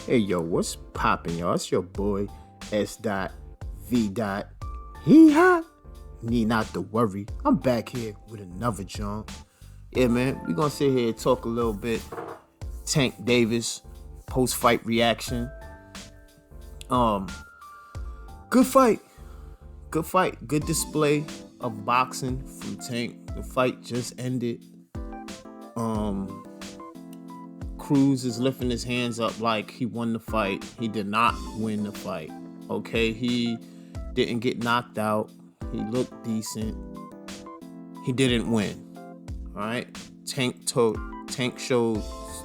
Hey yo, what's poppin', y'all? It's your boy S. V. Hee ha. Need not to worry. I'm back here with another jump. Yeah, man, we gonna sit here and talk a little bit. Tank Davis post-fight reaction. Good fight. Good display of boxing from Tank. The fight just ended. Cruz is lifting his hands up like he won the fight. He did not win the fight. Okay, he didn't get knocked out. He looked decent. He didn't win. All right. Tank showed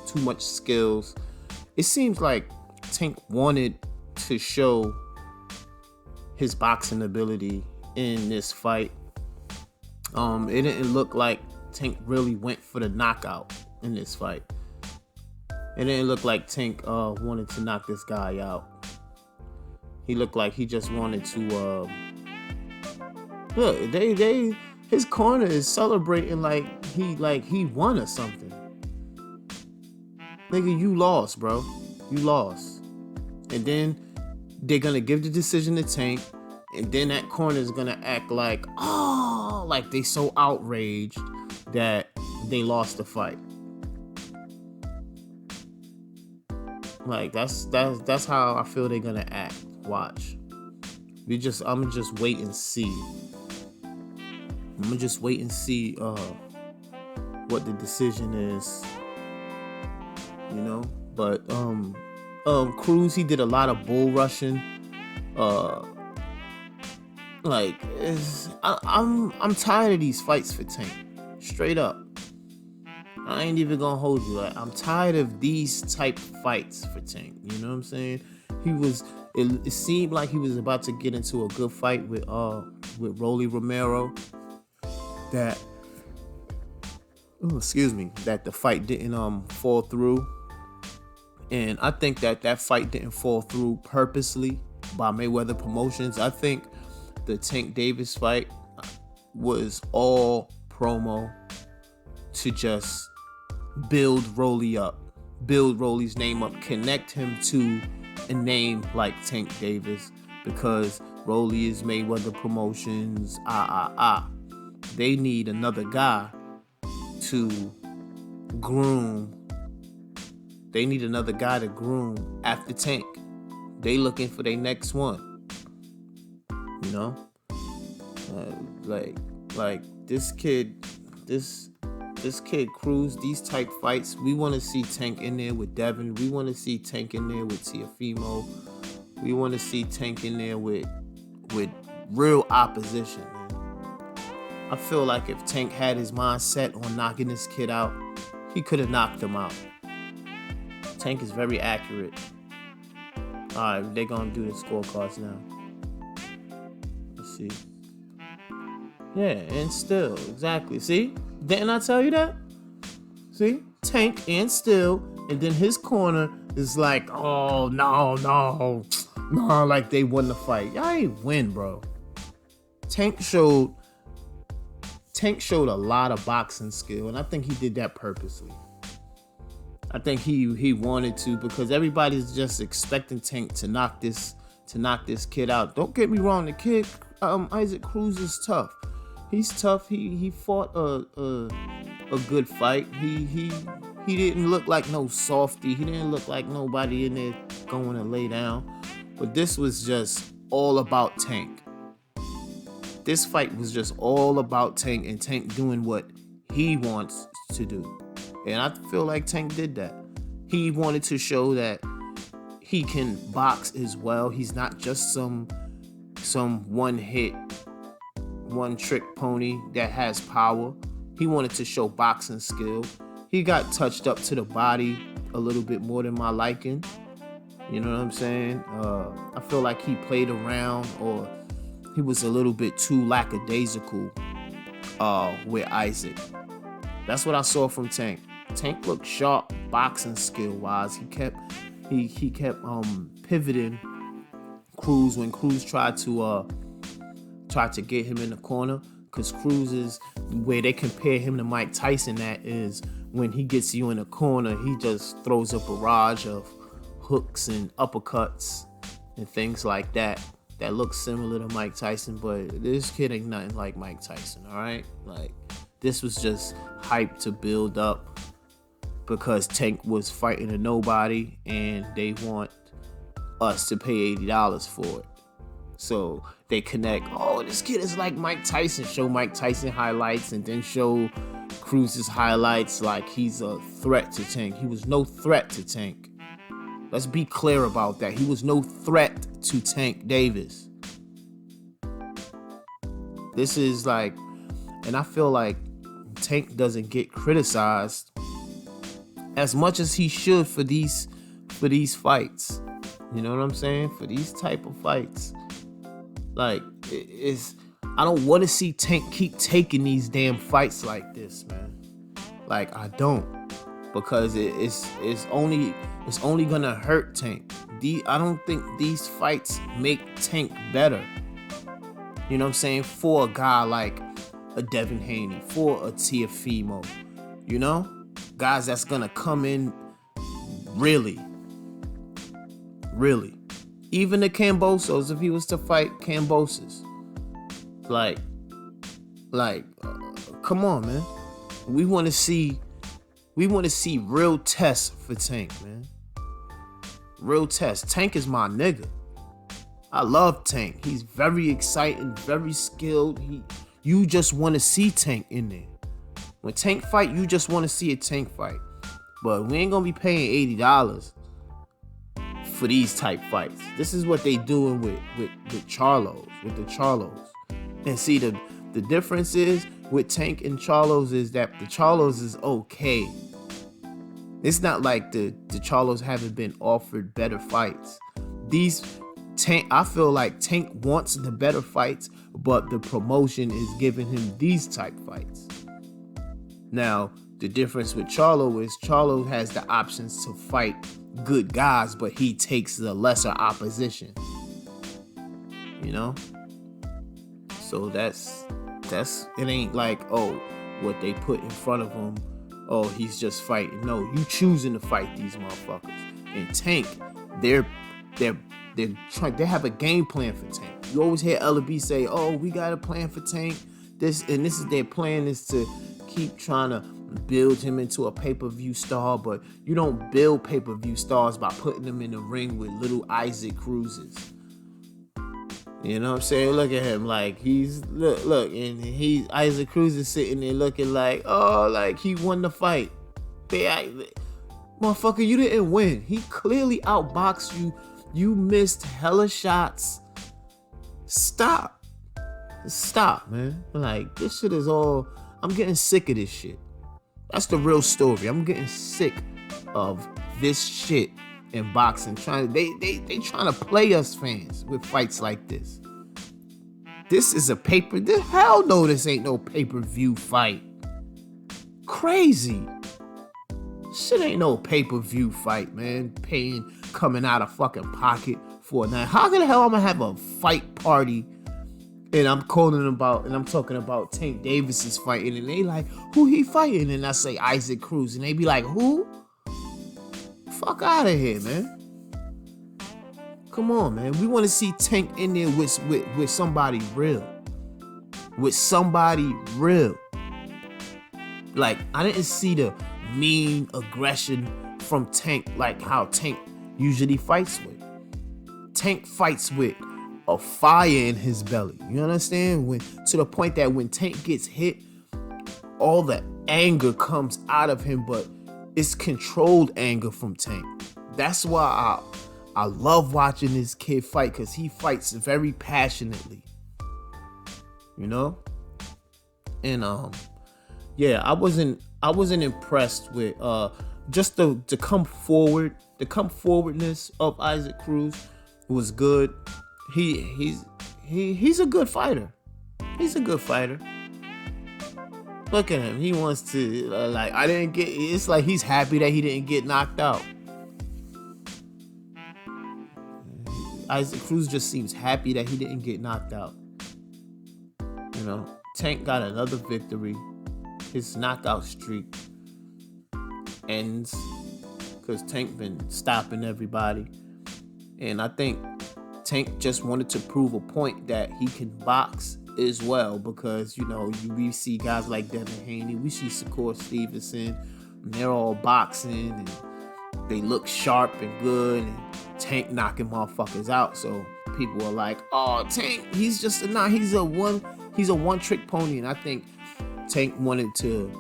too much skills. It seems like Tank wanted to show his boxing ability in this fight. It didn't look like Tank really went for the knockout in this fight. It didn't look like Tank wanted to knock this guy out. He looked like he just wanted to. Look, his corner is celebrating like he won or something. Nigga, you lost, bro. You lost. And then they're gonna give the decision to Tank, and then that corner is gonna act like they so outraged that they lost the fight. Like that's how I feel they're gonna act. Watch. I'ma just wait and see. What the decision is. You know? But Cruz, he did a lot of bull rushing. I'm tired of these fights for Tank. Straight up. I ain't even gonna hold you. I'm tired of these type fights for Tank. You know what I'm saying? It seemed like he was about to get into a good fight with Rolly Romero. That the fight didn't fall through. And I think that fight didn't fall through purposely by Mayweather Promotions. I think the Tank Davis fight was all promo to just build Rolly up, build Rolly's name up, connect him to a name like Tank Davis, because Rolly is Mayweather Promotions. They need another guy to groom. They need another guy to groom after Tank. They looking for their next one. You know, like this kid Cruz, these type fights, we want to see Tank in there with Devin. We want to see Tank in there with Tiafimo. We want to see Tank in there with real opposition, man. I feel like if Tank had his mind set on knocking this kid out, he could have knocked him out. Tank is very accurate. All right, they're going to do the scorecards now. Let's see. Yeah, and still, exactly. See? Didn't I tell you that? See? Tank and still, and then his corner is like, oh, no, like they won the fight. Y'all ain't win, bro. Tank showed a lot of boxing skill, and I think he did that purposely. I think he wanted to, because everybody's just expecting Tank to knock this kid out. Don't get me wrong, the kid Isaac Cruz is tough. He's tough. He fought a good fight. He didn't look like no softy. He didn't look like nobody in there going to lay down. But this was just all about Tank. This fight was just all about Tank, and Tank doing what he wants to do. And I feel like Tank did that. He wanted to show that he can box as well. He's not just some one-hit, one-trick pony that has power. He wanted to show boxing skill. He got touched up to the body a little bit more than my liking. You know what I'm saying? I feel like he played around, or he was a little bit too lackadaisical with Isaac. That's what I saw from Tank. Tank looked sharp boxing skill wise. He kept pivoting Cruz when Cruz tried to get him in the corner, because Cruz is, where they compare him to Mike Tyson, that is when he gets you in the corner, he just throws a barrage of hooks and uppercuts and things like that look similar to Mike Tyson, but this kid ain't nothing like Mike Tyson, all right? Like, this was just hype to build up because Tank was fighting a nobody and they want us to pay $80 for it. So they connect, oh, this kid is like Mike Tyson, show Mike Tyson highlights and then show Cruz's highlights like he's a threat to Tank. He was no threat to Tank. Let's be clear about that. He was no threat to Tank Davis. This is like, and I feel like Tank doesn't get criticized as much as he should for these fights. You know what I'm saying? For these type of fights. Like, I don't want to see Tank keep taking these damn fights like this, man. Like, I don't. Because it's only gonna hurt Tank. I don't think these fights make Tank better. You know what I'm saying? For a guy like a Devin Haney, for a Teofimo, you know? Guys that's gonna come in really. Even the Cambosos, if he was to fight Cambosos. Like, come on, man. We want to see real tests for Tank, man. Real tests. Tank is my nigga. I love Tank. He's very exciting, very skilled. You just want to see Tank in there. When Tank fight, you just want to see a Tank fight. But we ain't gonna be paying $80 for these type fights. This is what they doing with the Charlos. And see, the difference is with Tank and Charlos is that the Charlos is okay. It's not like the Charlos haven't been offered better fights. I feel like Tank wants the better fights, but the promotion is giving him these type fights. Now, the difference with Charlo is Charlo has the options to fight good guys, but he takes the lesser opposition. You know? So that's it ain't like, oh, what they put in front of him, oh, he's just fighting. No, you choosing to fight these motherfuckers. And Tank, they have a game plan for Tank. You always hear LB say, oh, we got a plan for Tank. This is their plan, is to keep trying to build him into a pay-per-view star, but you don't build pay-per-view stars by putting them in the ring with little Isaac Cruz's. You know what I'm saying? Look at him, like look, and Isaac Cruz is sitting there looking like, oh, like he won the fight. Motherfucker, you didn't win. He clearly outboxed you. You missed hella shots. Stop, man. Like, this shit is all. I'm getting sick of this shit. That's the real story. I'm getting sick of this shit in boxing. They trying to play us fans with fights like this. This is a hell no, this ain't no pay-per-view fight. Crazy. Shit ain't no pay-per-view fight, man. Coming out of fucking pocket for a night. How the hell I'm gonna have a fight party and I'm talking about Tank Davis's fighting, and they like, who he fighting? And I say Isaac Cruz, and they be like, who? Fuck out of here, man. Come on, man. We want to see Tank in there with somebody real. With somebody real. Like, I didn't see the mean aggression from Tank like how Tank usually fights with. Tank fights with a fire in his belly. You understand? To the point that when Tank gets hit, all the anger comes out of him, but it's controlled anger from Tank. That's why I love watching this kid fight, because he fights very passionately. You know? And yeah, I wasn't impressed with just the come forward. The come forwardness of Isaac Cruz was good. He's a good fighter. He's a good fighter. Look at him. He wants to it's like he's happy that he didn't get knocked out. Isaac Cruz just seems happy that he didn't get knocked out. You know, Tank got another victory. His knockout streak ends because Tank been stopping everybody. And I think Tank just wanted to prove a point that he can box as well, because, you know, we see guys like Devin Haney, we see Shakur Stevenson, and they're all boxing, and they look sharp and good, and Tank knocking motherfuckers out. So people are like, oh, Tank, he's a one-trick pony. And I think Tank wanted to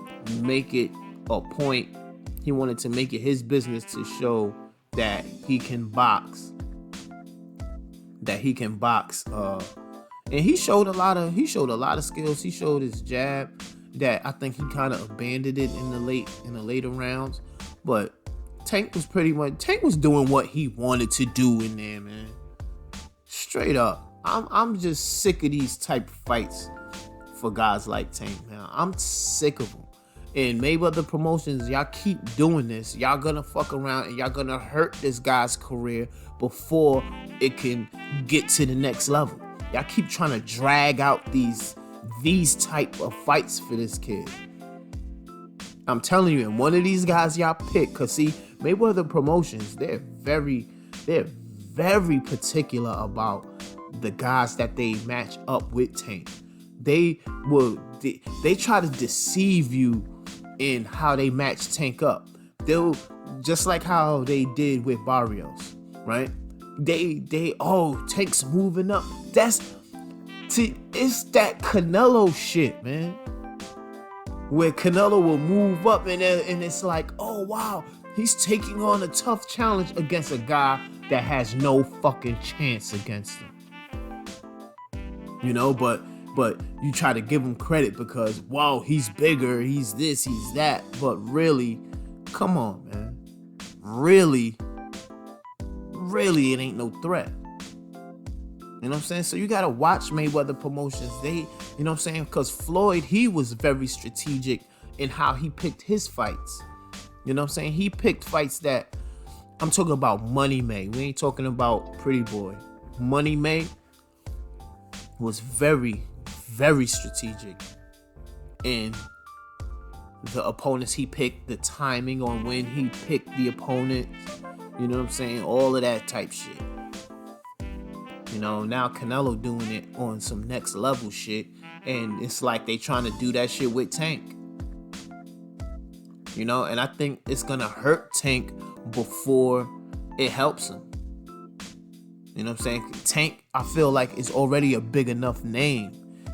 make it a point. He wanted to make it his business to show that he can box. And he showed a lot of skills. He showed his jab that I think he kind of abandoned it in the later rounds. But Tank was doing what he wanted to do in there, man. Straight up. I'm just sick of these type of fights for guys like Tank, man. I'm sick of them. And Mayweather Promotions, y'all keep doing this. Y'all gonna fuck around and y'all gonna hurt this guy's career before it can get to the next level. Y'all keep trying to drag out these type of fights for this kid. I'm telling you, and one of these guys y'all pick, cause see, Mayweather Promotions, they're very particular about the guys that they match up with Tank. They try to deceive you in how they match Tank up. They'll, just like how they did with Barrios, right? Tank's moving up. It's that Canelo shit, man. Where Canelo will move up and it's like, oh wow, he's taking on a tough challenge against a guy that has no fucking chance against him. You know, but you try to give him credit because, wow, he's bigger, he's this, he's that. But really, come on, man. Really, it ain't no threat. You know what I'm saying? So you got to watch Mayweather Promotions. They, you know what I'm saying? Because Floyd, he was very strategic in how he picked his fights. You know what I'm saying? He picked fights that, I'm talking about Money May. We ain't talking about Pretty Boy. Money May was very, very strategic in the opponents he picked, the timing on when he picked the opponent. You know what I'm saying? All of that type shit. You know, now Canelo doing it on some next level shit, and it's like they trying to do that shit with Tank. You know, and I think it's gonna hurt Tank before it helps him. You know what I'm saying? Tank, I feel like, is already a big enough name.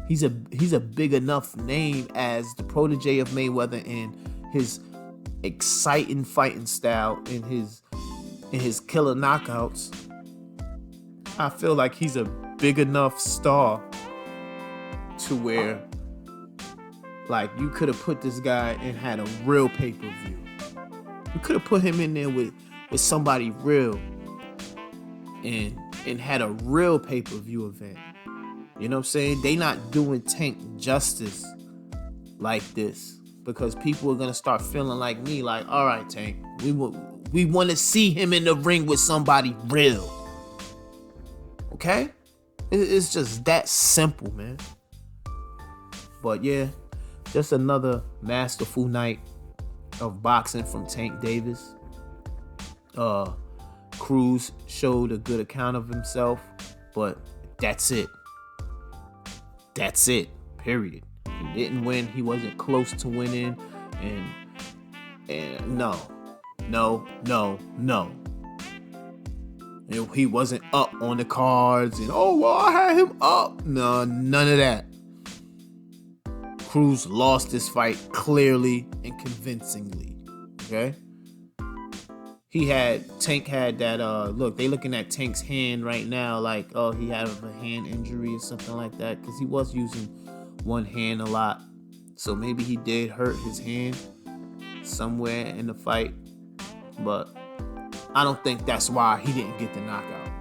He's a big enough name as the protege of Mayweather and his exciting fighting style and his killer knockouts. I feel like he's a big enough star to where, like, you could have put this guy and had a real pay-per-view. You could have put him in there with somebody real and had a real pay-per-view event. You know what I'm saying? They not doing Tank justice like this, because people are going to start feeling like me, like, all right, Tank, we want to see him in the ring with somebody real. Okay? It's just that simple, man. But yeah, just another masterful night of boxing from Tank Davis. Cruz showed a good account of himself, but that's it. That's it. Period. He didn't win. He wasn't close to winning. And no. He wasn't up on the cards and, oh, well, I had him up. No, none of that. Cruz lost this fight clearly and convincingly. Okay? Tank had that, look, they looking at Tank's hand right now like, oh, he had a hand injury or something like that, because he was using one hand a lot. So maybe he did hurt his hand somewhere in the fight. But I don't think that's why he didn't get the knockout.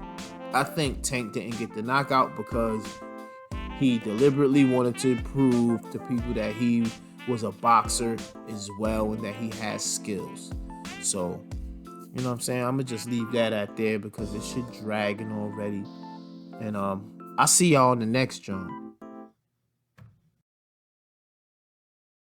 I think Tank didn't get the knockout because he deliberately wanted to prove to people that he was a boxer as well and that he has skills. So, you know what I'm saying? I'm going to just leave that at there because this shit dragging already. And I'll see y'all in the next joint.